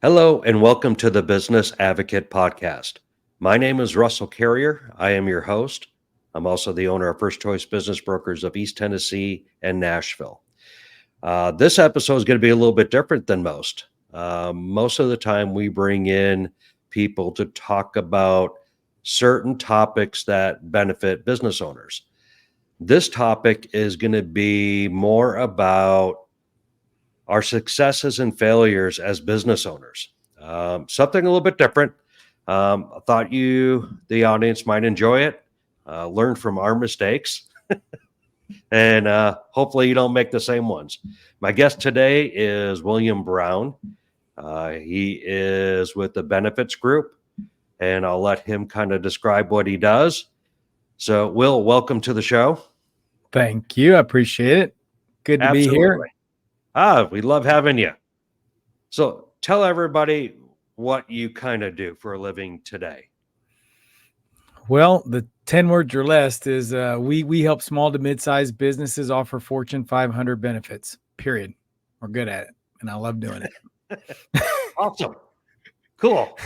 Hello, and welcome to the Business Advocate Podcast. My name is Russell Carrier. I am your host. I'm also the owner of First Choice Business Brokers of East Tennessee and Nashville. This episode is going to be a little bit different than most. Most of the time, we bring in people to talk about certain topics that benefit business owners. This topic is going to be more about our successes and failures as business owners. Something a little bit different. I thought the audience, might enjoy it, learn from our mistakes, and hopefully you don't make the same ones. My guest today is William Brown. He is with the Benefits Group, and I'll let him kind of describe what he does. So, Will, welcome to the show. Thank you. I appreciate it. Good to be here. We love having you. So tell everybody what you kind of do for a living today. Well, the 10 words or less is we help small to mid-sized businesses offer Fortune 500 benefits, period. We're good at it, and I love doing it. Awesome. Cool.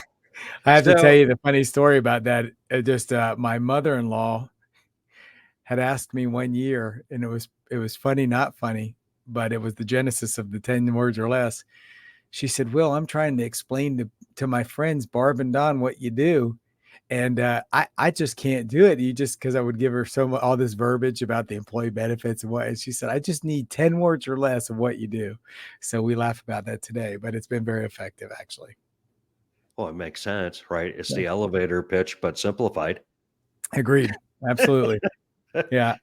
I have to tell you the funny story about that. My mother-in-law had asked me one year, and it was funny, not funny, but it was the genesis of the 10 words or less. She said, Will, I'm trying to explain to my friends, Barb and Don, what you do. And I just can't do it. Because I would give her all this verbiage about the employee benefits and she said, I just need 10 words or less of what you do. So we laugh about that today, but it's been very effective, actually. Well, it makes sense, right? It's the elevator pitch, but simplified. Agreed. Absolutely. Yeah.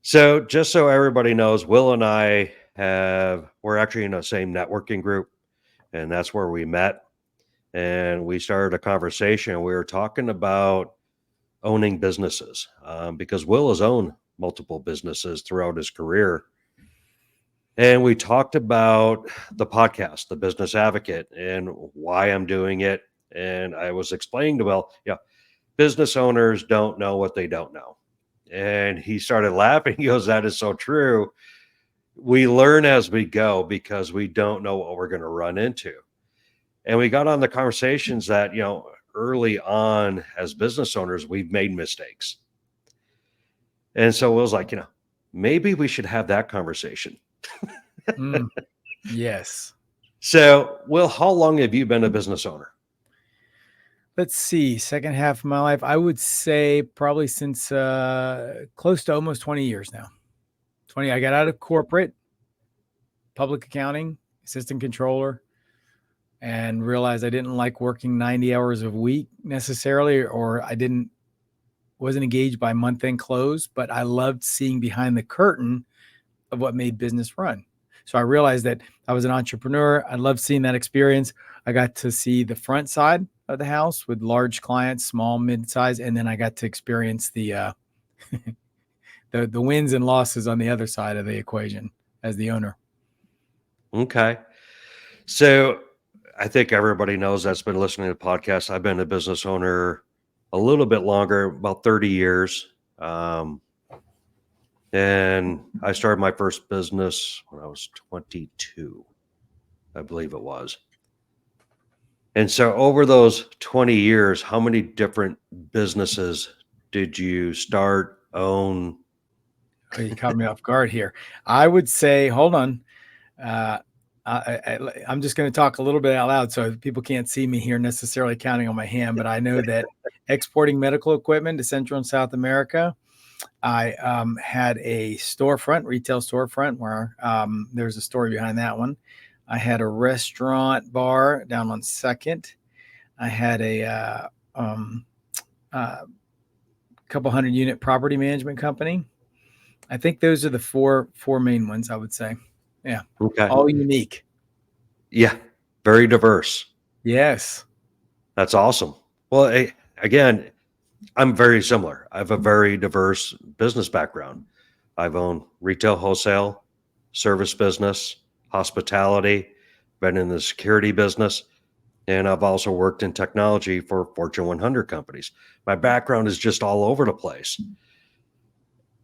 So just so everybody knows, Will and I we're actually in the same networking group, and that's where we met. And we started a conversation. We were talking about owning businesses because Will has owned multiple businesses throughout his career. And we talked about the podcast, The Business Advocate, and why I'm doing it. And I was explaining to Will, business owners don't know what they don't know. And he started laughing. He goes, that is so true. We learn as we go because we don't know what we're going to run into. And we got on the conversations that, early on as business owners, we've made mistakes. And so Will's like, maybe we should have that conversation. Yes. So, Will, how long have you been a business owner? Let's see, second half of my life, I would say probably since close to almost 20 years now. I got out of corporate, public accounting, assistant controller, and realized I didn't like working 90 hours a week necessarily, or wasn't engaged by month-end close, but I loved seeing behind the curtain of what made business run. So I realized that I was an entrepreneur. I loved seeing that experience. I got to see the front side of the house with large clients, small, mid-size, and then I got to experience the the wins and losses on the other side of the equation as the owner. Okay. So I think everybody knows that's been listening to the podcast. I've been a business owner a little bit longer, about 30 years. And I started my first business when I was 22, I believe it was. And so over those 20 years, how many different businesses did you start, own? Oh, you caught me off guard here. I would say, hold on. I'm just going to talk a little bit out loud so people can't see me here necessarily counting on my hand, but I know that exporting medical equipment to Central and South America, I had a retail storefront where there's a story behind that one. I had a restaurant bar down on 2nd. I had a couple 100-unit property management company. I think those are the four main ones, I would say. Yeah. Okay. All unique. Yeah. Very diverse. Yes. That's awesome. Well, again, I'm very similar. I have a very diverse business background. I've owned retail, wholesale, service business, hospitality, been in the security business, and I've also worked in technology for Fortune 100 companies. My background is just all over the place.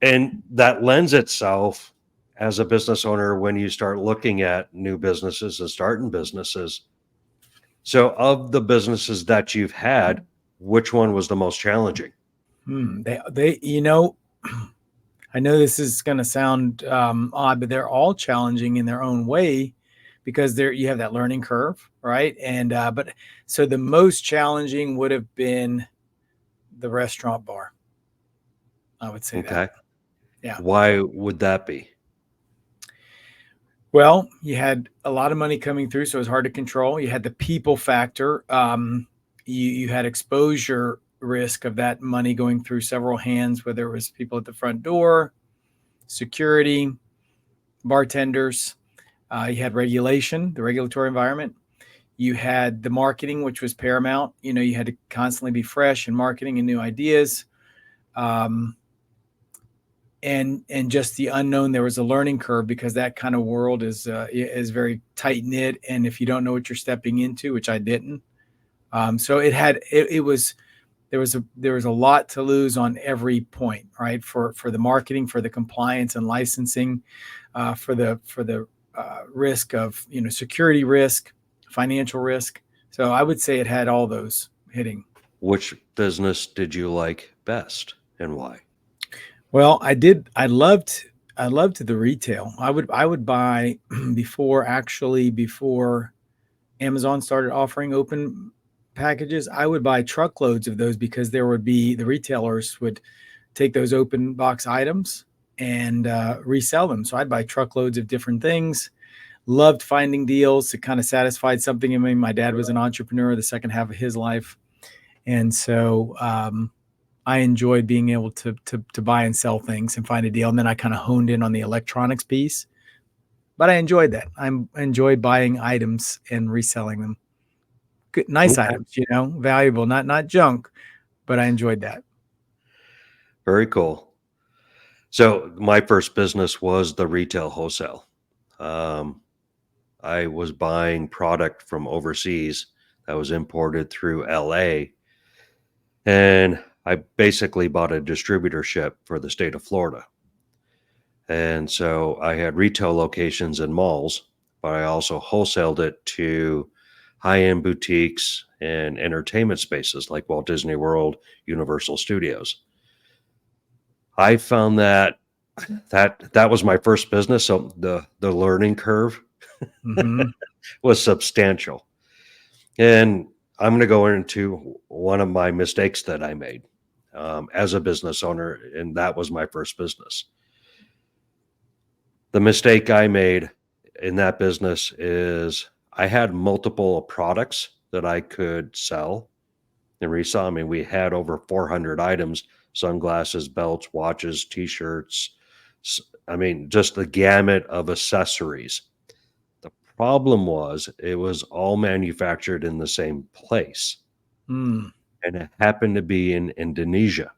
And that lends itself as a business owner when you start looking at new businesses and starting businesses. So, of the businesses that you've had, which one was the most challenging? They, I know this is going to sound odd, but they're all challenging in their own way because you have that learning curve, right? And but so the most challenging would have been the restaurant bar. I would say that. Okay. Yeah. Why would that be? Well, you had a lot of money coming through, so it was hard to control. You had the people factor. You had exposure risk of that money going through several hands, whether it was people at the front door, security, bartenders. You had regulation, the regulatory environment. You had the marketing, which was paramount. You had to constantly be fresh in marketing and new ideas. And just the unknown. There was a learning curve because that kind of world is very tight knit, and if you don't know what you're stepping into, which I didn't, so it was there was a lot to lose on every point, right? For the marketing, for the compliance and licensing, for the risk of security risk, financial risk. So I would say it had all those hitting. Which business did you like best and why? Well, I did. I loved the retail. I would buy before Amazon started offering open packages. I would buy truckloads of those because the retailers would take those open box items and resell them. So I'd buy truckloads of different things. Loved finding deals. It kind of satisfied something in me. My dad was an entrepreneur the second half of his life, and so I enjoyed being able to buy and sell things and find a deal. And then I kind of honed in on the electronics piece, but I enjoyed that. I enjoyed buying items and reselling them. Good, nice Okay. items, valuable, not junk, but I enjoyed that. Very cool. So, my first business was the retail wholesale. Um, I was buying product from overseas that was imported through LA. And I basically bought a distributorship for the state of Florida. And so I had retail locations in malls, but I also wholesaled it to high end boutiques and entertainment spaces like Walt Disney World, Universal Studios. I found that was my first business. So the learning curve Mhm. was substantial. And I'm going to go into one of my mistakes that I made as a business owner, and that was my first business. The mistake I made in that business is I had multiple products that I could sell and resell. I mean, we had over 400 items: sunglasses, belts, watches, t-shirts. I mean, just the gamut of accessories. The problem was it was all manufactured in the same place, Mm. and it happened to be in Indonesia.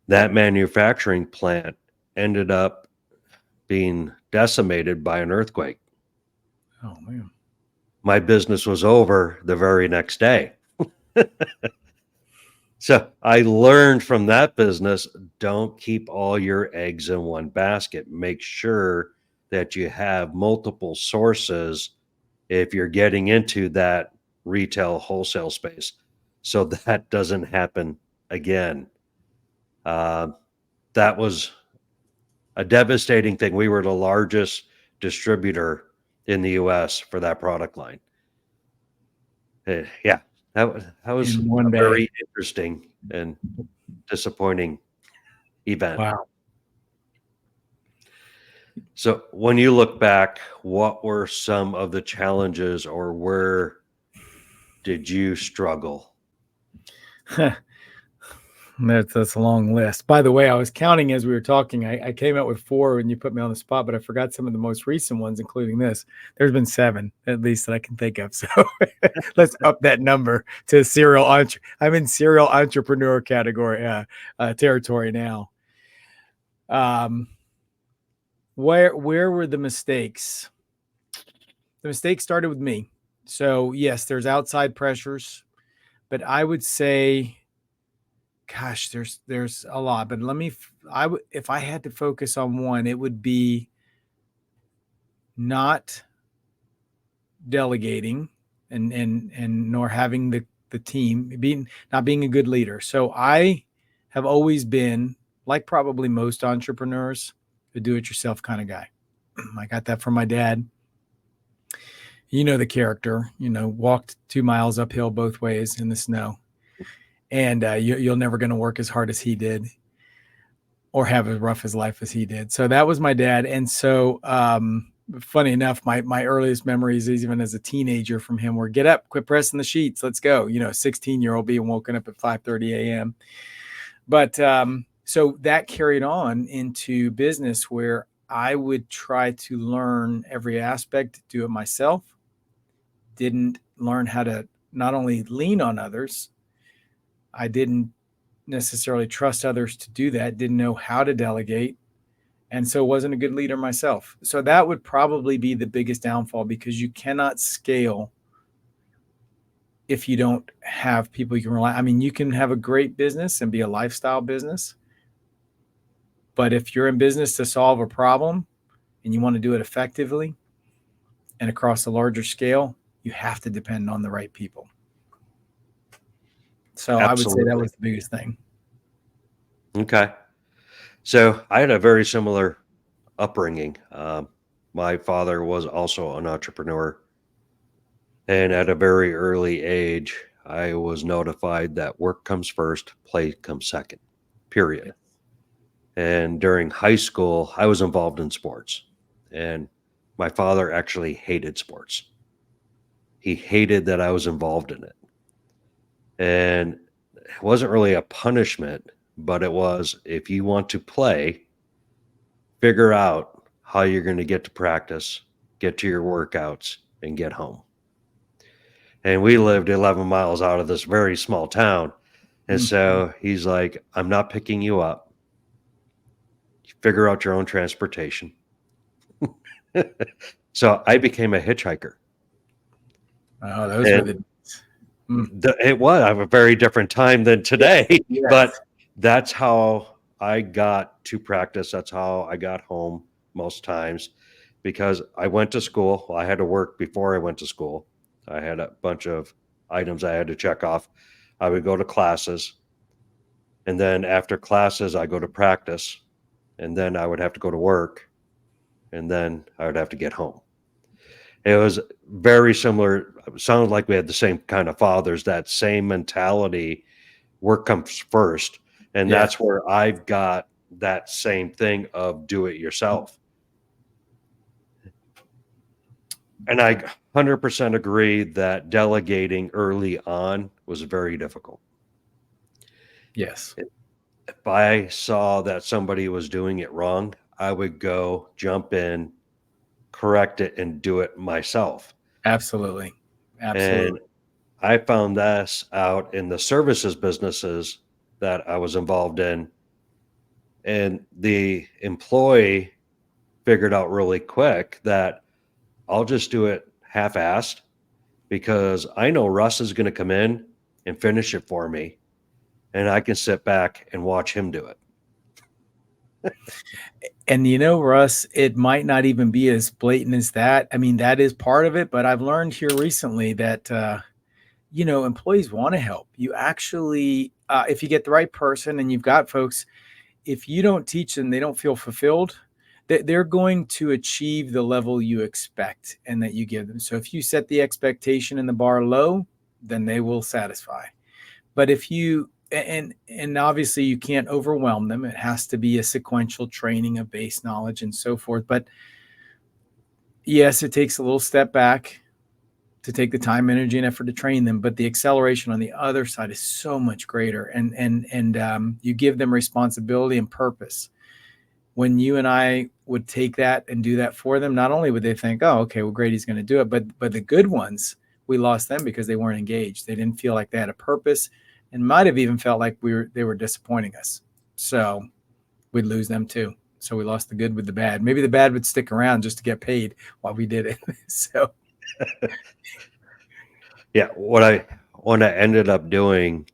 That manufacturing plant ended up being decimated by an earthquake. Oh man. My business was over the very next day. So I learned from that business, don't keep all your eggs in one basket. Make sure that you have multiple sources if you're getting into that retail wholesale space. So that doesn't happen again. Uh, that was a devastating thing. We were the largest distributor in the US for that product line. Yeah, that was In one a day. very interesting and disappointing event. Wow. So, when you look back, what were some of the challenges, or where did you struggle? That's a long list. By the way, I was counting as we were talking. I came out with 4 when you put me on the spot, but I forgot some of the most recent ones, including this. There's been 7 at least that I can think of. So let's up that number to serial. I'm in serial entrepreneur category territory now. Where were the mistakes? The mistakes started with me. So yes, there's outside pressures, but I would say, gosh, there's a lot, but if I had to focus on one, it would be not delegating and nor having the team, not being a good leader. So I have always been, like probably most entrepreneurs, a do-it-yourself kind of guy. I got that from my dad. You know the character, walked 2 miles uphill both ways in the snow. And you're never going to work as hard as he did or have as rough as life as he did. So that was my dad. And so funny enough, my earliest memories, even as a teenager from him, were get up, quit pressing the sheets, let's go. 16-year-old being woken up at 5:30 a.m. But so that carried on into business where I would try to learn every aspect, do it myself. Didn't learn how to not only lean on others, I didn't necessarily trust others to do that, didn't know how to delegate, and so wasn't a good leader myself. So that would probably be the biggest downfall, because you cannot scale if you don't have people you can rely on. I mean, you can have a great business and be a lifestyle business, but if you're in business to solve a problem and you want to do it effectively and across a larger scale, you have to depend on the right people. So absolutely. I would say that was the biggest thing. Okay. So I had a very similar upbringing. My father was also an entrepreneur. And at a very early age, I was notified that work comes first, play comes second, period. Yes. And during high school, I was involved in sports. And my father actually hated sports. He hated that I was involved in it. And it wasn't really a punishment, but it was, if you want to play, figure out how you're going to get to practice, get to your workouts, and get home. And we lived 11 miles out of this very small town. And so he's like, I'm not picking you up. Figure out your own transportation. So I became a hitchhiker. Oh, those were it was a very different time than today, yes. But that's how I got to practice. That's how I got home most times, because I went to school. Well, I had to work before I went to school. I had a bunch of items I had to check off. I would go to classes, and then after classes, I go to practice, and then I would have to go to work, and then I would have to get home. It was very similar. It sounded like we had the same kind of fathers, that same mentality. Work comes first. And that's where I've got that same thing of do it yourself. And I 100% agree that delegating early on was very difficult. Yes. If I saw that somebody was doing it wrong, I would go jump in, correct it, and do it myself. Absolutely. And I found this out in the services businesses that I was involved in. And the employee figured out really quick that I'll just do it half-assed, because I know Russ is going to come in and finish it for me, and I can sit back and watch him do it. And Russ, it might not even be as blatant as that. I mean, that is part of it, but I've learned here recently that, employees want to help. You actually, if you get the right person and you've got folks, if you don't teach them, they don't feel fulfilled, they're going to achieve the level you expect and that you give them. So if you set the expectation and the bar low, then they will satisfy. But if you, and obviously you can't overwhelm them. It has to be a sequential training of base knowledge and so forth. But yes, it takes a little step back to take the time, energy, and effort to train them. But the acceleration on the other side is so much greater. And you give them responsibility and purpose. When you and I would take that and do that for them, not only would they think, oh, okay, well, great, he's going to do it. But the good ones, we lost them because they weren't engaged. They didn't feel like they had a purpose, and might have even felt like they were disappointing us. So we'd lose them too. So we lost the good with the bad. Maybe the bad would stick around just to get paid while we did it. So yeah, what I ended up doing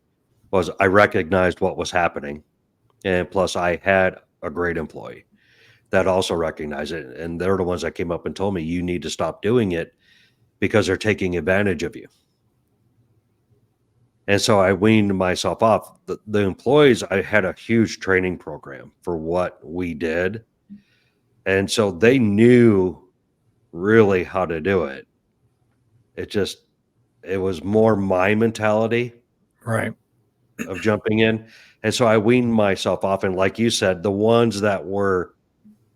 was I recognized what was happening. And plus I had a great employee that also recognized it. And they're the ones that came up and told me, you need to stop doing it because they're taking advantage of you. And so I weaned myself off. The employees, I had a huge training program for what we did. And so they knew really how to do it. It was more my mentality Right. of jumping in. And so I weaned myself off. And like you said, the ones that were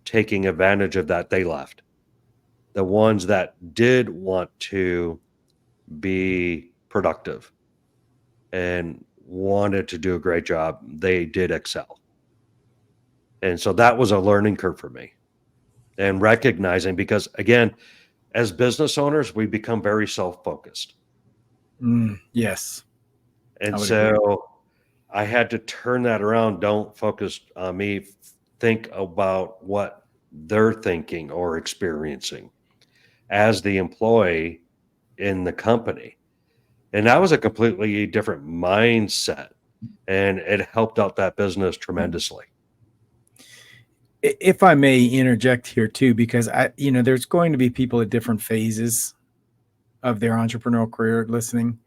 taking advantage of that, they left. The ones that did want to be productive and wanted to do a great job, they did excel. And so that was a learning curve for me. And recognizing, because again, as business owners, we become very self-focused. Yes. And I would so agree. I had to turn that around. Don't focus on me. Think about what they're thinking or experiencing as the employee in the company. And that was a completely different mindset. And it helped out that business tremendously. If I may interject here too, because there's going to be people at different phases of their entrepreneurial career listening.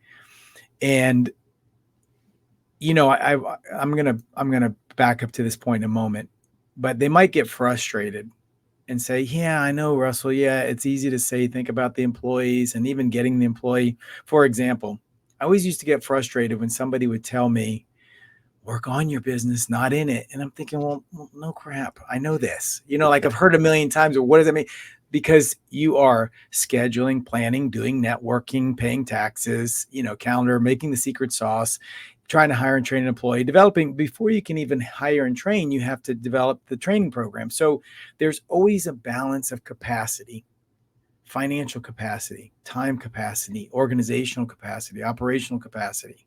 And, I'm going to back up to this point in a moment, but they might get frustrated and say, yeah, I know, Russell. Yeah, it's easy to say, think about the employees and even getting the employee. For example, I always used to get frustrated when somebody would tell me, work on your business, not in it. And I'm thinking, well, no crap. I know this, like I've heard a million times. Or what does that mean? Because you are scheduling, planning, doing networking, paying taxes, calendar, making the secret sauce, trying to hire and train an employee, developing. Before you can even hire and train, you have to develop the training program. So there's always a balance of capacity, financial capacity, time capacity, organizational capacity, operational capacity.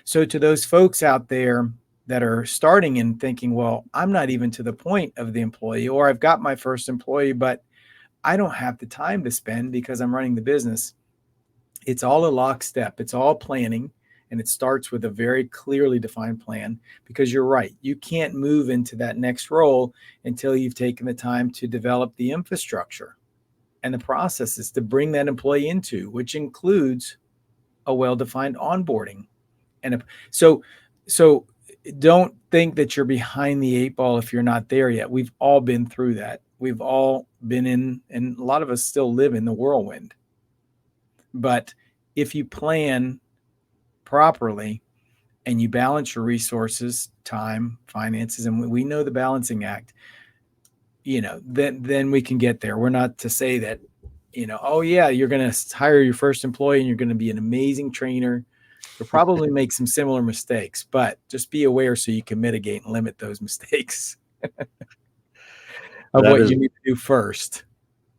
So to those folks out there that are starting and thinking, well, I'm not even to the point of the employee, or I've got my first employee, but I don't have the time to spend because I'm running the business. It's all a lockstep. It's all planning. And it starts with a very clearly defined plan, because you're right. You can't move into that next role until you've taken the time to develop the infrastructure and the processes to bring that employee into, which includes a well-defined onboarding. And so don't think that you're behind the eight ball if you're not there yet. We've all been through that. We've all been in, and a lot of us still live in the whirlwind. But if you plan properly and you balance your resources, time, finances, and we know the balancing act, then we can get there. We're not to say that, oh yeah, you're going to hire your first employee and you're going to be an amazing trainer. You'll probably make some similar mistakes, but just be aware so you can mitigate and limit those mistakes of what you need to do first.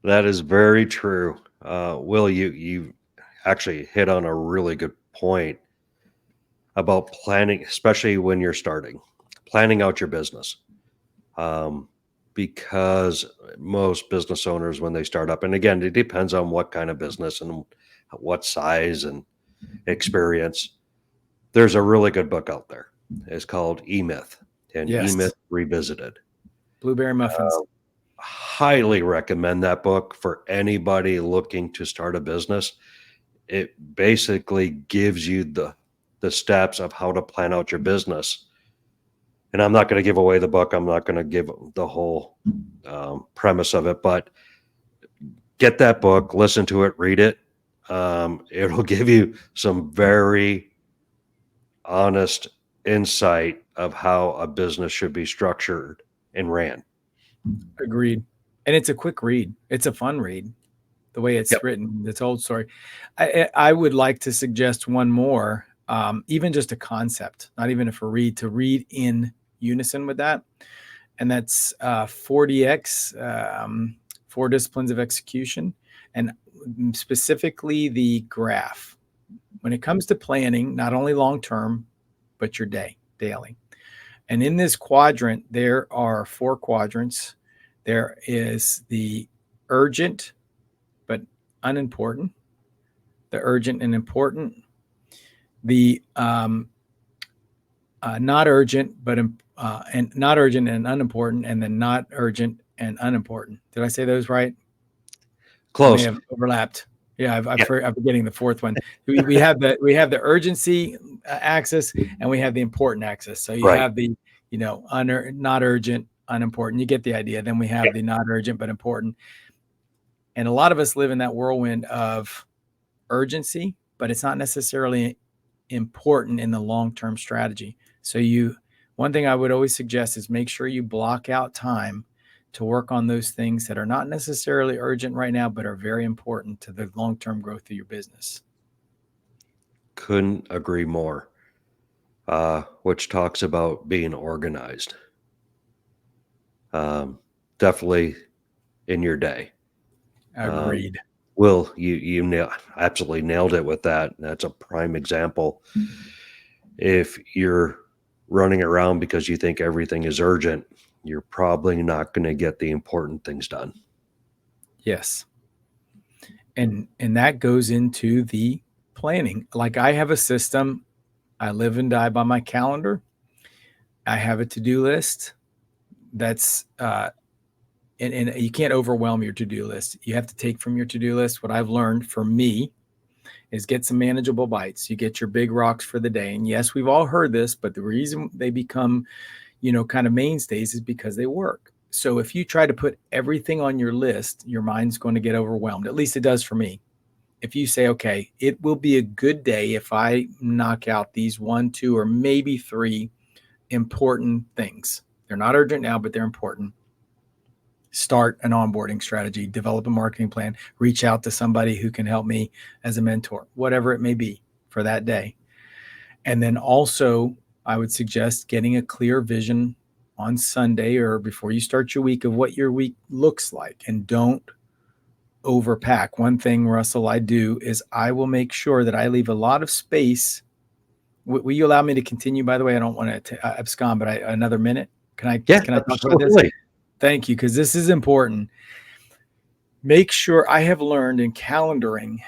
That is very true. Will, you actually hit on a really good point about planning, especially when you're planning out your business. Because most business owners, when they start up, and again, it depends on what kind of business and what size and experience. There's a really good book out there. It's called E-Myth, and Yes. E-Myth Revisited. Blueberry muffins. Highly recommend that book for anybody looking to start a business. It basically gives you the steps of how to plan out your business. And I'm not going to give away the book. I'm not going to give the whole premise of it, but get that book, listen to it, read it. It'll give you some very honest insight of how a business should be structured and ran. Agreed. And it's a quick read. It's a fun read. The way it's written, the told story. I would like to suggest one more, even just a concept, not even if a read, to read in unison with that. And that's 4DX, 4 Disciplines of Execution, and specifically the graph. When it comes to planning, not only long-term, but your daily. And in this quadrant, there are 4 quadrants. There is the urgent, but unimportant, the urgent and important, the not urgent, but and not urgent and unimportant, and then not urgent and unimportant. Did I say those right? Close. May have overlapped. Yeah, I'm forgetting the fourth one. We have the urgency axis, and we have the important axis. So you Right. have the, not urgent, unimportant. You get the idea. Then we have the not urgent but important. And a lot of us live in that whirlwind of urgency, but it's not necessarily important in the long-term strategy. So one thing I would always suggest is make sure you block out time to work on those things that are not necessarily urgent right now, but are very important to the long-term growth of your business. Couldn't agree more. Which talks about being organized. Definitely in your day. Agreed. Will, you absolutely nailed it with that. That's a prime example. If you're running around because you think everything is urgent, you're probably not going to get the important things done. Yes. And that goes into the planning. Like, I have a system. I live and die by my calendar. I have a to-do list that's and you can't overwhelm your to-do list. You have to take from your to-do list. What I've learned for me is get some manageable bites. You get your big rocks for the day. And yes, we've all heard this, but the reason they become, kind of mainstays is because they work. So if you try to put everything on your list, your mind's going to get overwhelmed. At least it does for me. If you say, okay, it will be a good day if I knock out these 1, 2, or maybe 3 important things. They're not urgent now, but they're important. Start an onboarding strategy, develop a marketing plan, reach out to somebody who can help me as a mentor, whatever it may be for that day. And then also, I would suggest getting a clear vision on Sunday or before you start your week of what your week looks like, and don't overpack. One thing, Russell, I do is I will make sure that I leave a lot of space. Will you allow me to continue? By the way, I don't want to abscond, but another minute. Can I talk about this? Thank you, because this is important. Make sure, I have learned in calendaring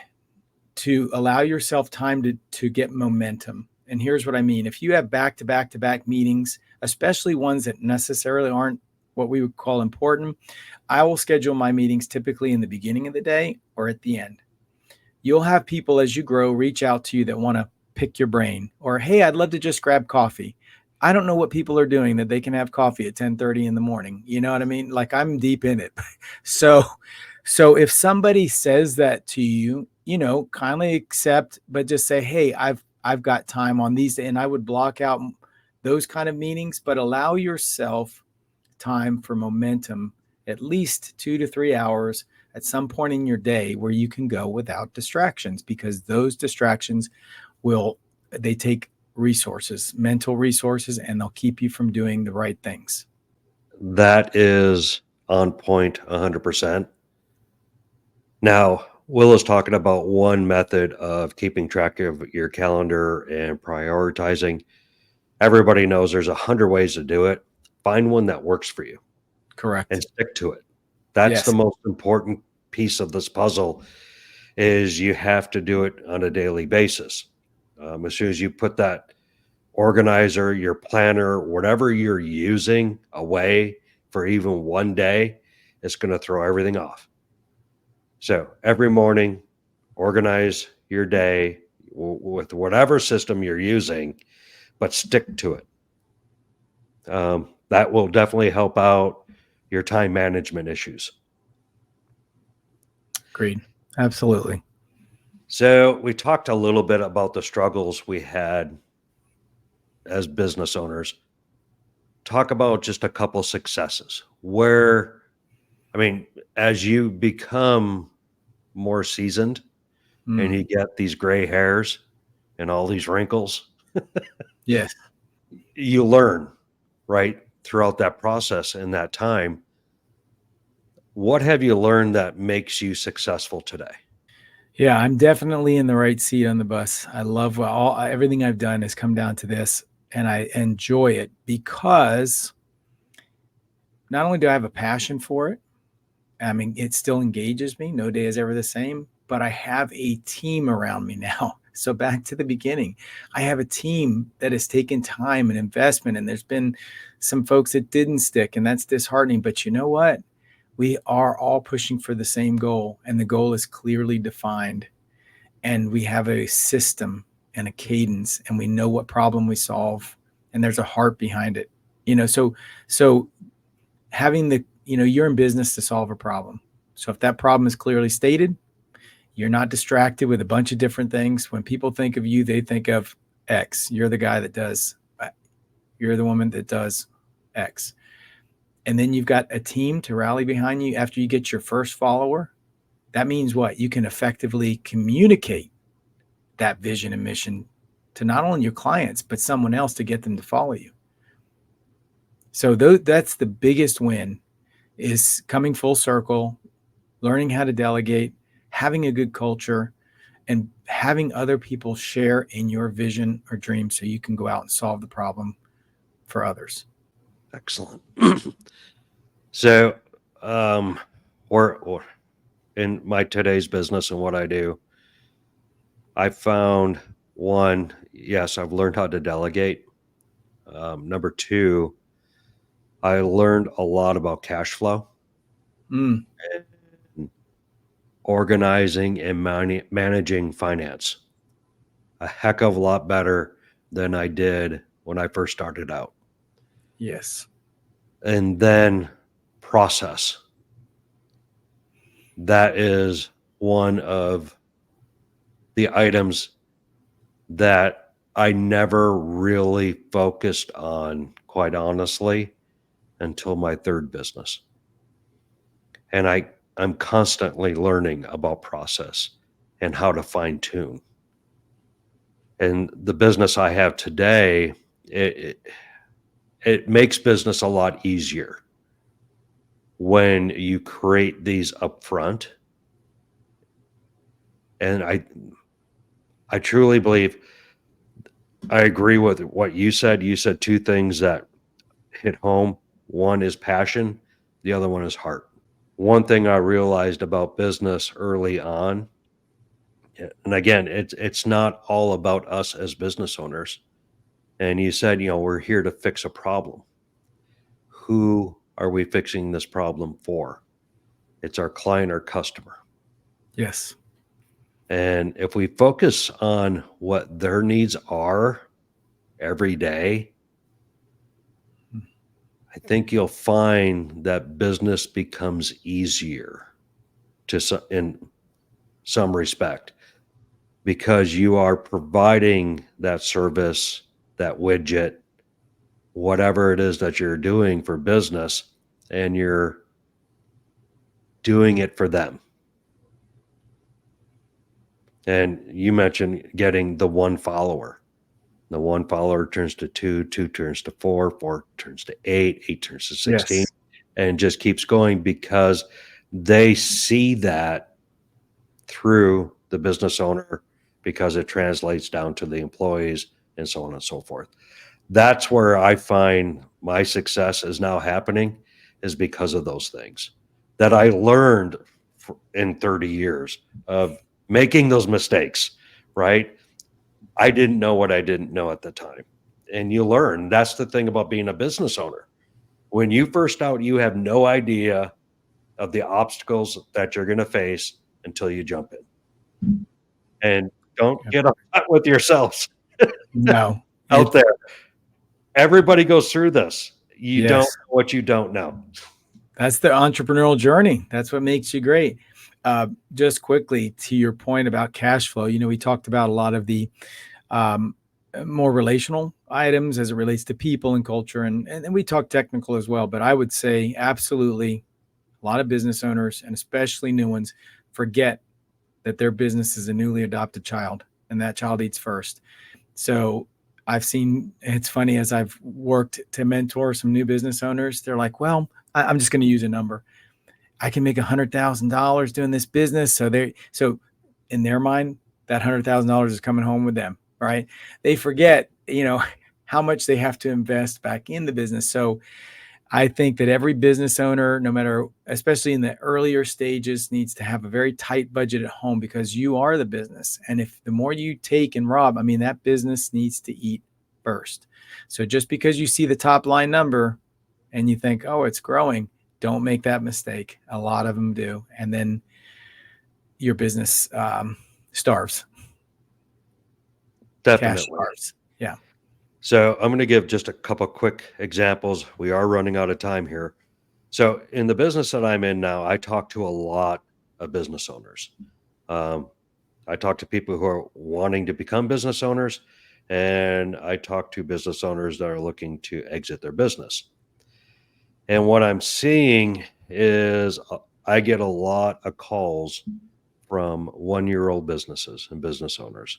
to allow yourself time to get momentum. And here's what I mean. If you have back-to-back meetings, especially ones that necessarily aren't what we would call important, I will schedule my meetings typically in the beginning of the day or at the end. You'll have people as you grow reach out to you that want to pick your brain, or, hey, I'd love to just grab coffee. I don't know what people are doing that they can have coffee at 10:30 in the morning. You know what I mean? Like, I'm deep in it. So if somebody says that to you, kindly accept, but just say, hey, I've got time on these, and I would block out those kind of meetings, but allow yourself time for momentum, at least 2 to 3 hours at some point in your day where you can go without distractions, because those distractions they take resources, mental resources, and they'll keep you from doing the right things. That is on point 100%. Now, Will is talking about one method of keeping track of your calendar and prioritizing. Everybody knows there's 100 ways to do it. Find one that works for you. Correct. And stick to it. That's the most important piece of this puzzle, is you have to do it on a daily basis. As soon as you put that organizer, your planner, whatever you're using away for even one day, it's going to throw everything off. So every morning, organize your day with whatever system you're using, but stick to it. That will definitely help out your time management issues. Agreed. Absolutely. So we talked a little bit about the struggles we had as business owners. Talk about just a couple successes where, as you become more seasoned and you get these gray hairs and all these wrinkles, yes, you learn, right, throughout that process and that time. What have you learned that makes you successful today? Yeah, I'm definitely in the right seat on the bus. I love everything I've done has come down to this, and I enjoy it because not only do I have a passion for it, it still engages me. No day is ever the same, but I have a team around me now. So back to the beginning, I have a team that has taken time and investment, and there's been some folks that didn't stick, and that's disheartening. But you know what? we are all pushing for the same goal, and the goal is clearly defined, and we have a system and a cadence, and we know what problem we solve, and there's a heart behind it. So having you're in business to solve a problem. So if that problem is clearly stated, you're not distracted with a bunch of different things. When people think of you, they think of X. You're the guy that does, you're the woman that does X. And then you've got a team to rally behind you after you get your first follower. That means what? You can effectively communicate that vision and mission to not only your clients, but someone else to get them to follow you. So that's the biggest win, is coming full circle, learning how to delegate, having a good culture, and having other people share in your vision or dream so you can go out and solve the problem for others. Excellent. So, or in my today's business and what I do, I found one, yes, I've learned how to delegate. Number two, I learned a lot about cash flow, and organizing and managing finance a heck of a lot better than I did when I first started out. Yes. And then process. That is one of the items that I never really focused on, quite honestly, until my third business. And I'm constantly learning about process and how to fine tune. And the business I have today, it makes business a lot easier when you create these upfront. And I truly believe, I agree with what you said. You said two things that hit home. One is passion, the other one is heart. One thing I realized about business early on, and again, it's not all about us as business owners. And you said, we're here to fix a problem. Who are we fixing this problem for? It's our client or customer. Yes. And if we focus on what their needs are every day, I think you'll find that business becomes easier in some respect, because you are providing that service, that widget, whatever it is that you're doing for business, and you're doing it for them. And you mentioned getting the one follower. The one follower turns to two, two turns to four turns to eight turns to 16, Yes. and just keeps going, because they see that through the business owner, because it translates down to the employees and so on and so forth. That's where I find my success is now happening, is because of those things that I learned in 30 years of making those mistakes, right? I didn't know what I didn't know at the time. And you learn. That's the thing about being a business owner. When you first out, you have no idea of the obstacles that you're going to face until you jump in. And don't get upset with yourselves. No. Out there. Everybody goes through this. You Yes. don't know what you don't know. That's the entrepreneurial journey. That's what makes you great. Just quickly to your point about cash flow, we talked about a lot of the more relational items as it relates to people and culture, and we talked technical as well. But I would say absolutely, a lot of business owners, and especially new ones, forget that their business is a newly adopted child, and that child eats first. So I've seen, it's funny, as I've worked to mentor some new business owners, they're like, well, I'm just going to use a number. I can make $100,000 doing this business. So in their mind, that $100,000 is coming home with them, right? They forget, how much they have to invest back in the business. So I think that every business owner, no matter, especially in the earlier stages, needs to have a very tight budget at home, because you are the business. And if the more you take and rob, that business needs to eat first. So just because you see the top line number and you think, oh, it's growing, Don't make that mistake. A lot of them do. And then your business starves. Definitely. Cash starves. Yeah. So I'm going to give just a couple quick examples. We are running out of time here. So in the business that I'm in now, I talk to a lot of business owners. I talk to people who are wanting to become business owners, and I talk to business owners that are looking to exit their business. And what I'm seeing is I get a lot of calls from 1-year-old businesses and business owners.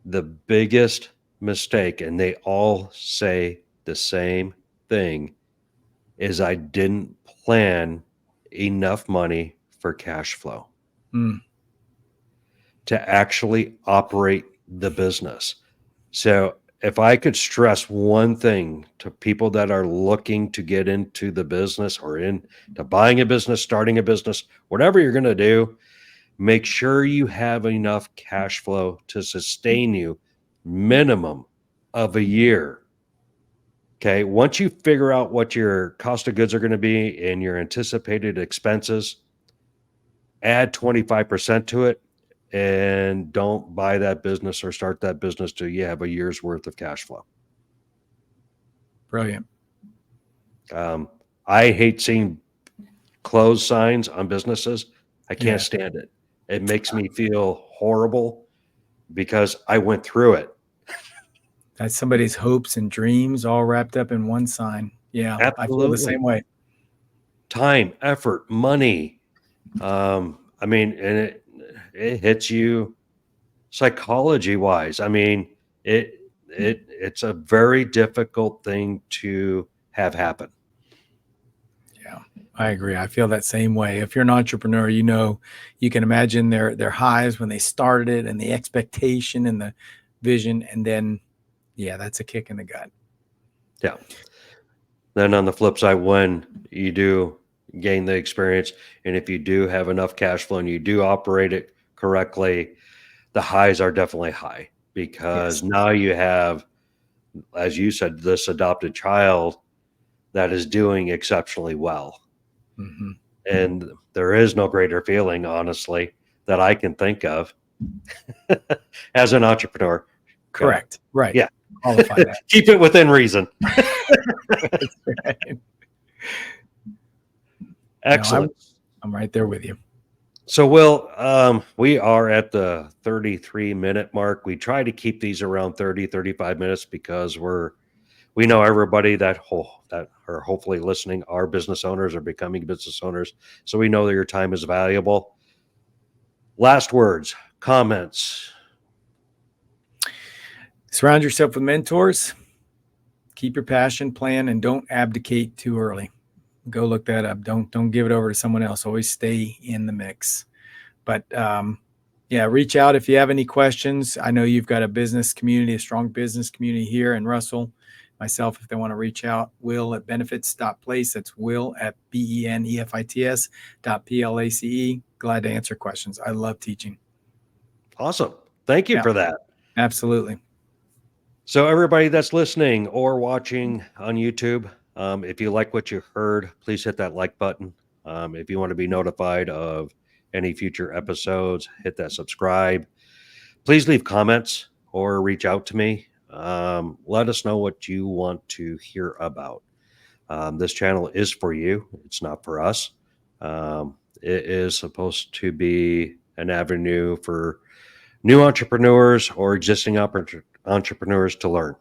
The biggest mistake, and they all say the same thing, is I didn't plan enough money for cash flow to actually operate the business. So if I could stress one thing to people that are looking to get into the business or into buying a business, starting a business, whatever you're going to do, make sure you have enough cash flow to sustain you minimum of a year. Okay. Once you figure out what your cost of goods are going to be and your anticipated expenses, add 25% to it, and don't buy that business or start that business till you have a year's worth of cash flow. Brilliant. I hate seeing closed signs on businesses. I can't Yeah. stand it. It makes me feel horrible because I went through it. That's somebody's hopes and dreams all wrapped up in one sign. Yeah. I feel the Absolutely. same way. Time, effort, money. I mean, and it hits you psychology wise. I mean, it's a very difficult thing to have happen. Yeah, I agree. I feel that same way. If you're an entrepreneur, you know, you can imagine their highs when they started and the expectation and the vision, and then, yeah, that's a kick in the gut. Yeah. Then on the flip side, when you do gain the experience, and if you do have enough cash flow and you do operate it correctly, the highs are definitely high because now you have, as you said, this adopted child that is doing exceptionally well. Mm-hmm. And there is no greater feeling, honestly, that I can think of as an entrepreneur. Correct. Right. Yeah. Qualify that. Keep it within reason. That's right. Excellent. No, I'm right there with you. So, Will, we are at the 33-minute mark. We try to keep these around 30, 35 minutes because we know everybody that are hopefully listening are business owners or becoming business owners. So we know that your time is valuable. Last words, comments. Surround yourself with mentors. Keep your passion plan and don't abdicate too early. Go look that up. Don't give it over to someone else. Always stay in the mix. But yeah, reach out if you have any questions. I know you've got a business community, a strong business community here in Russell. Myself, if they want to reach out, Will at benefits.place. That's Will at benefits.place. Glad to answer questions. I love teaching. Awesome. Thank you for that. Absolutely. So everybody that's listening or watching on YouTube, if you like what you heard, please hit that like button. If you want to be notified of any future episodes, hit that subscribe. Please leave comments or reach out to me. Let us know what you want to hear about. This channel is for you. It's not for us. It is supposed to be an avenue for new entrepreneurs or existing entrepreneurs to learn.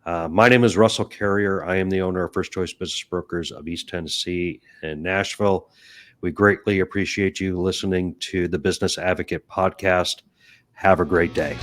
My name is Russell Carrier. I am the owner of First Choice Business Brokers of East Tennessee and Nashville. We greatly appreciate you listening to the Business Advocate podcast. Have a great day.